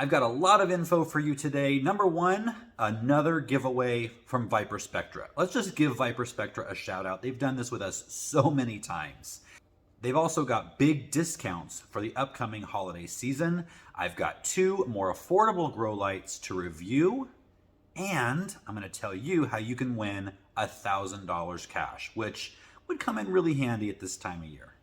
I've got a lot of info for you today. Number one, another giveaway from Viparspectra. Let's just give Viparspectra a shout out. They've done this with us so many times. They've also got big discounts for the upcoming holiday season. I've got 2 more affordable grow lights to review, and I'm going to tell you how you can win $1,000 cash, which would come in really handy at this time of year.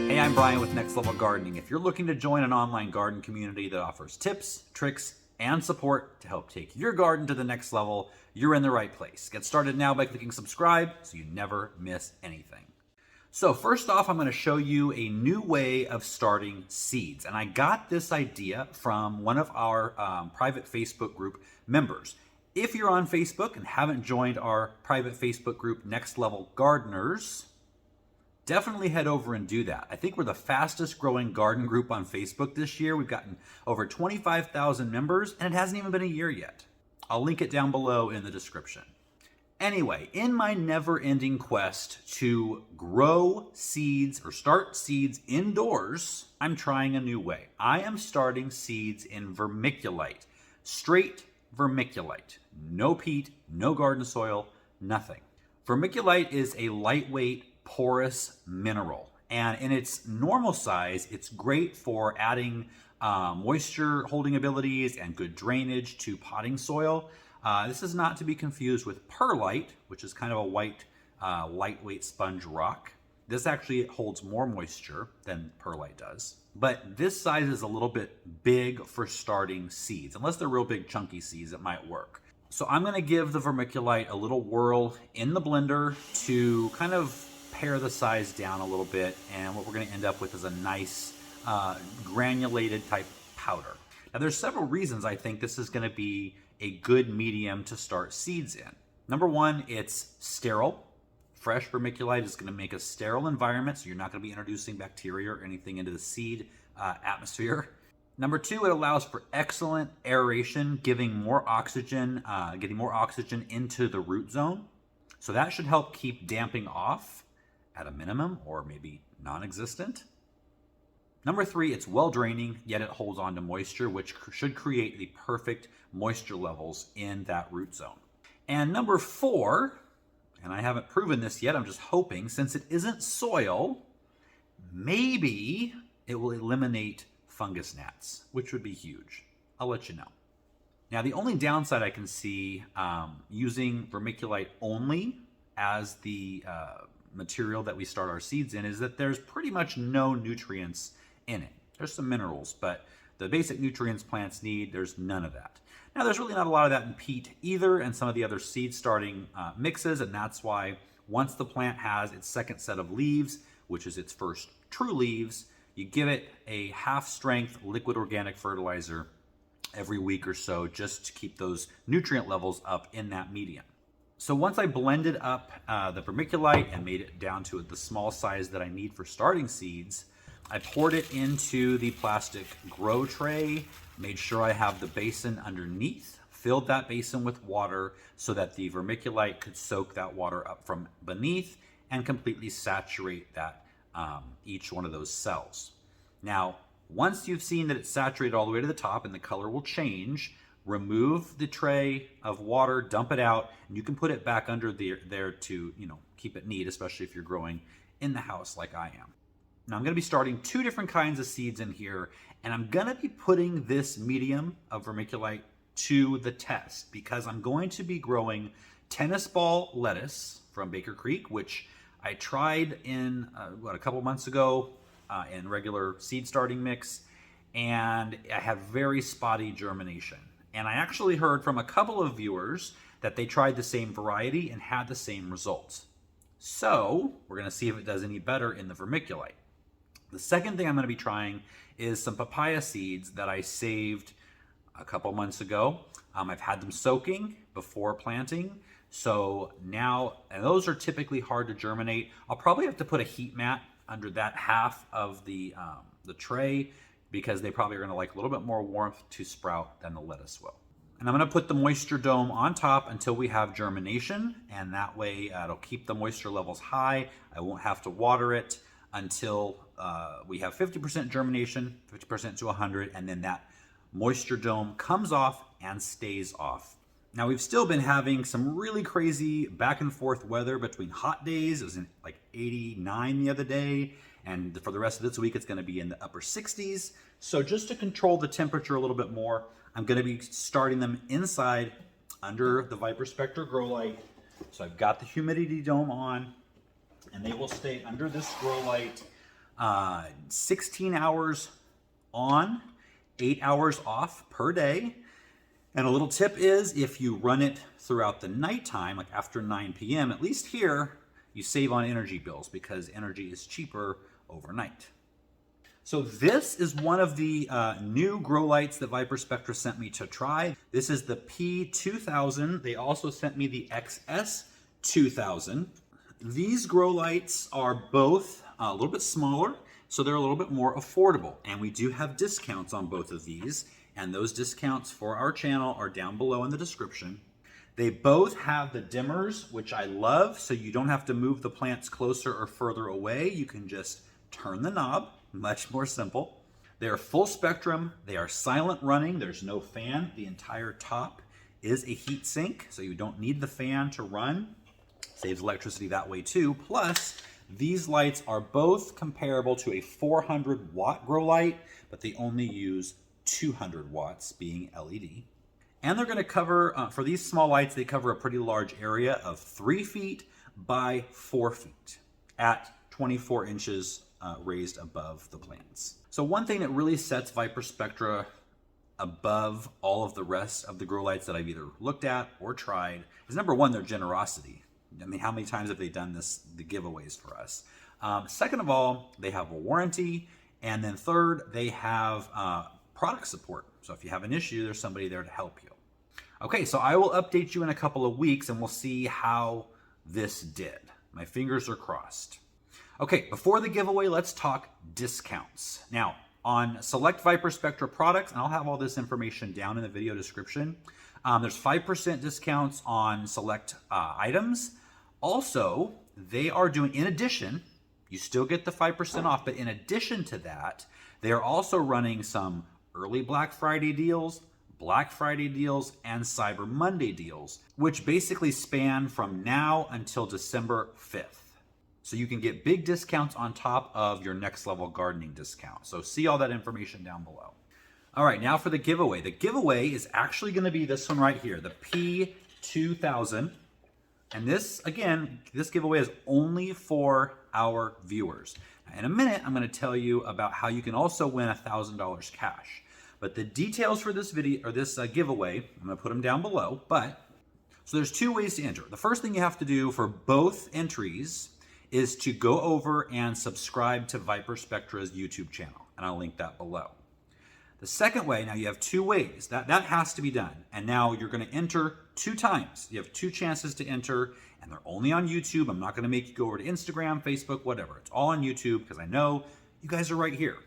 Hey, I'm Brian with Next Level Gardening. If you're looking to join an online garden community that offers tips, tricks, and support to help take your garden to the next level, you're in the right place. Get started now by clicking subscribe so you never miss anything. So first off, I'm going to show you a new way of starting seeds. And I got this idea from one of our private Facebook group members. If you're on Facebook and haven't joined our private Facebook group, Next Level Gardeners, definitely head over and do that. I think we're the fastest growing garden group on Facebook this year. We've gotten over 25,000 members, and it hasn't even been a year yet. I'll link it down below in the description. Anyway, in my never-ending quest to grow seeds or start seeds indoors, I'm trying a new way. I am starting seeds in vermiculite, straight vermiculite. No peat, no garden soil, nothing. Vermiculite is a lightweight, porous mineral, and in its normal size it's great for adding moisture holding abilities and good drainage to potting soil. This is not to be confused with perlite, which is kind of a white lightweight sponge rock. This actually holds more moisture than perlite does, but this size is a little bit big for starting seeds. Unless they're real big chunky seeds, it might work. So I'm going to give the vermiculite a little whirl in the blender to kind of pare the size down a little bit, and what we're going to end up with is a nice granulated type powder. Now there's several reasons I think this is going to be a good medium to start seeds in. Number one, it's sterile. Fresh vermiculite is going to make a sterile environment, so you're not going to be introducing bacteria or anything into the seed atmosphere. Number two, it allows for excellent aeration, getting more oxygen into the root zone. So that should help keep damping off at a minimum, or maybe non-existent. Number three, it's well draining, yet it holds on to moisture, which should create the perfect moisture levels in that root zone. And number four, and I haven't proven this yet, I'm just hoping, since it isn't soil, maybe it will eliminate fungus gnats, which would be huge. I'll let you know. Now, the only downside I can see using vermiculite only as the material that we start our seeds in is that there's pretty much no nutrients in it. There's some minerals, but the basic nutrients plants need, there's none of that. Now, there's really not a lot of that in peat either, and some of the other seed starting mixes, and that's why once the plant has its second set of leaves, which is its first true leaves, you give it a half-strength liquid organic fertilizer every week or so just to keep those nutrient levels up in that medium. So once I blended up the vermiculite and made it down to the small size that I need for starting seeds, I poured it into the plastic grow tray, made sure I have the basin underneath, filled that basin with water so that the vermiculite could soak that water up from beneath and completely saturate that each one of those cells. Now, once you've seen that it's saturated all the way to the top and the color will change, remove the tray of water, dump it out, and you can put it back under there to, keep it neat, especially if you're growing in the house like I am. Now I'm going to be starting 2 different kinds of seeds in here, and I'm going to be putting this medium of vermiculite to the test because I'm going to be growing tennis ball lettuce from Baker Creek, which I tried in a couple months ago in regular seed starting mix, and I have very spotty germination. And I actually heard from a couple of viewers that they tried the same variety and had the same results. So we're going to see if it does any better in the vermiculite. The second thing I'm going to be trying is some papaya seeds that I saved a couple months ago. I've had them soaking before planting. So now, and those are typically hard to germinate. I'll probably have to put a heat mat under that half of the tray because they probably are going to like a little bit more warmth to sprout than the lettuce will. And I'm going to put the moisture dome on top until we have germination, and that way it'll keep the moisture levels high. I won't have to water it until we have 50% germination, 50% to 100, and then that moisture dome comes off and stays off. Now, we've still been having some really crazy back and forth weather between hot days. It was in like 89 the other day, and for the rest of this week, it's going to be in the upper 60s. So just to control the temperature a little bit more, I'm going to be starting them inside under the Viparspectra grow light. So I've got the humidity dome on, and they will stay under this grow light 16 hours on, 8 hours off per day. And a little tip is, if you run it throughout the nighttime, like after 9 p.m., at least here, you save on energy bills because energy is cheaper overnight. So this is one of the new grow lights that Viparspectra sent me to try. This is the P2000. They also sent me the XS2000. These grow lights are both a little bit smaller, so they're a little bit more affordable. And we do have discounts on both of these. And those discounts for our channel are down below in the description. They both have the dimmers, which I love, so you don't have to move the plants closer or further away. You can just turn the knob, much more simple. They are full spectrum. They are silent running. There's no fan. The entire top is a heat sink, so you don't need the fan to run. Saves electricity that way too. Plus, these lights are both comparable to a 400 watt grow light, but they only use 200 watts, being LED. And they're going to cover, for these small lights, they cover a pretty large area of 3 feet by 4 feet at 24 inches raised above the plants. So one thing that really sets Viparspectra above all of the rest of the grow lights that I've either looked at or tried is, number one, their generosity. I mean, how many times have they done the giveaways for us? Second of all, they have a warranty. And then third, they have product support. So if you have an issue, there's somebody there to help you. Okay, so I will update you in a couple of weeks and we'll see how this did. My fingers are crossed. Okay, before the giveaway, let's talk discounts. Now, on select Viparspectra products, and I'll have all this information down in the video description, there's 5% discounts on select items. Also, they are doing, in addition, you still get the 5% off, but in addition to that, they are also running some early Black Friday deals, and Cyber Monday deals, which basically span from now until December 5th. So you can get big discounts on top of your next level gardening discount. So see all that information down below. All right, now for the giveaway. The giveaway is actually going to be this one right here, the P2000. And this, again, this giveaway is only for our viewers. In a minute, I'm going to tell you about how you can also win $1,000 cash. But the details for this video, or this giveaway, I'm going to put them down below. So there's 2 ways to enter. The first thing you have to do for both entries is to go over and subscribe to Viparspectra's YouTube channel. And I'll link that below. The second way, now you have 2 ways. That has to be done. And now you're going to enter 2 times. You have 2 chances to enter, and they're only on YouTube. I'm not going to make you go over to Instagram, Facebook, whatever. It's all on YouTube because I know you guys are right here.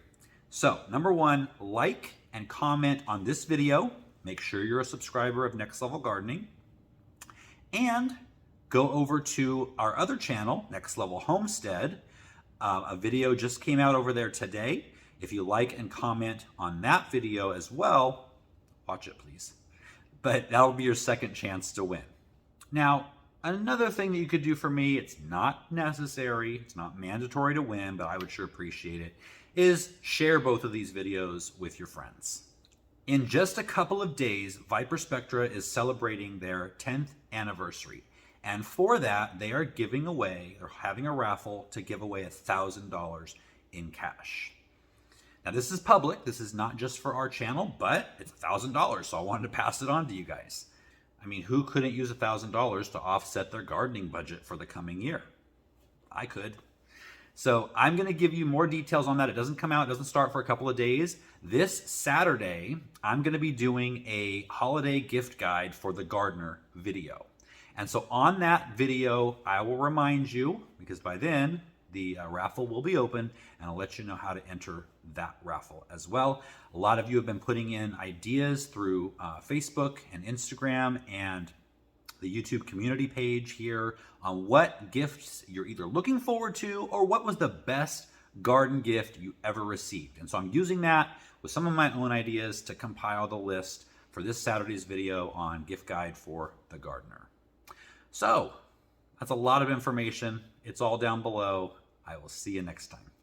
So, number 1, like and comment on this video. Make sure you're a subscriber of Next Level Gardening. And go over to our other channel, Next Level Homestead. A video just came out over there today. If you like and comment on that video as well, watch it please. But that'll be your second chance to win. Now, another thing that you could do for me, it's not necessary, it's not mandatory to win, but I would sure appreciate it, is share both of these videos with your friends. In just a couple of days, Viparspectra is celebrating their 10th anniversary. And for that, they are giving away, they're having a raffle to give away $1,000 in cash. Now this is public, this is not just for our channel, but it's $1,000, so I wanted to pass it on to you guys. I mean, who couldn't use $1,000 to offset their gardening budget for the coming year? I could. So I'm going to give you more details on that. It doesn't come out, it doesn't start for a couple of days. This Saturday, I'm going to be doing a holiday gift guide for the gardener video. And so on that video, I will remind you, because by then the raffle will be open, and I'll let you know how to enter that raffle as well. A lot of you have been putting in ideas through Facebook and Instagram and the YouTube community page here on what gifts you're either looking forward to or what was the best garden gift you ever received. And so I'm using that with some of my own ideas to compile the list for this Saturday's video on Gift Guide for the Gardener. So that's a lot of information. It's all down below. I will see you next time.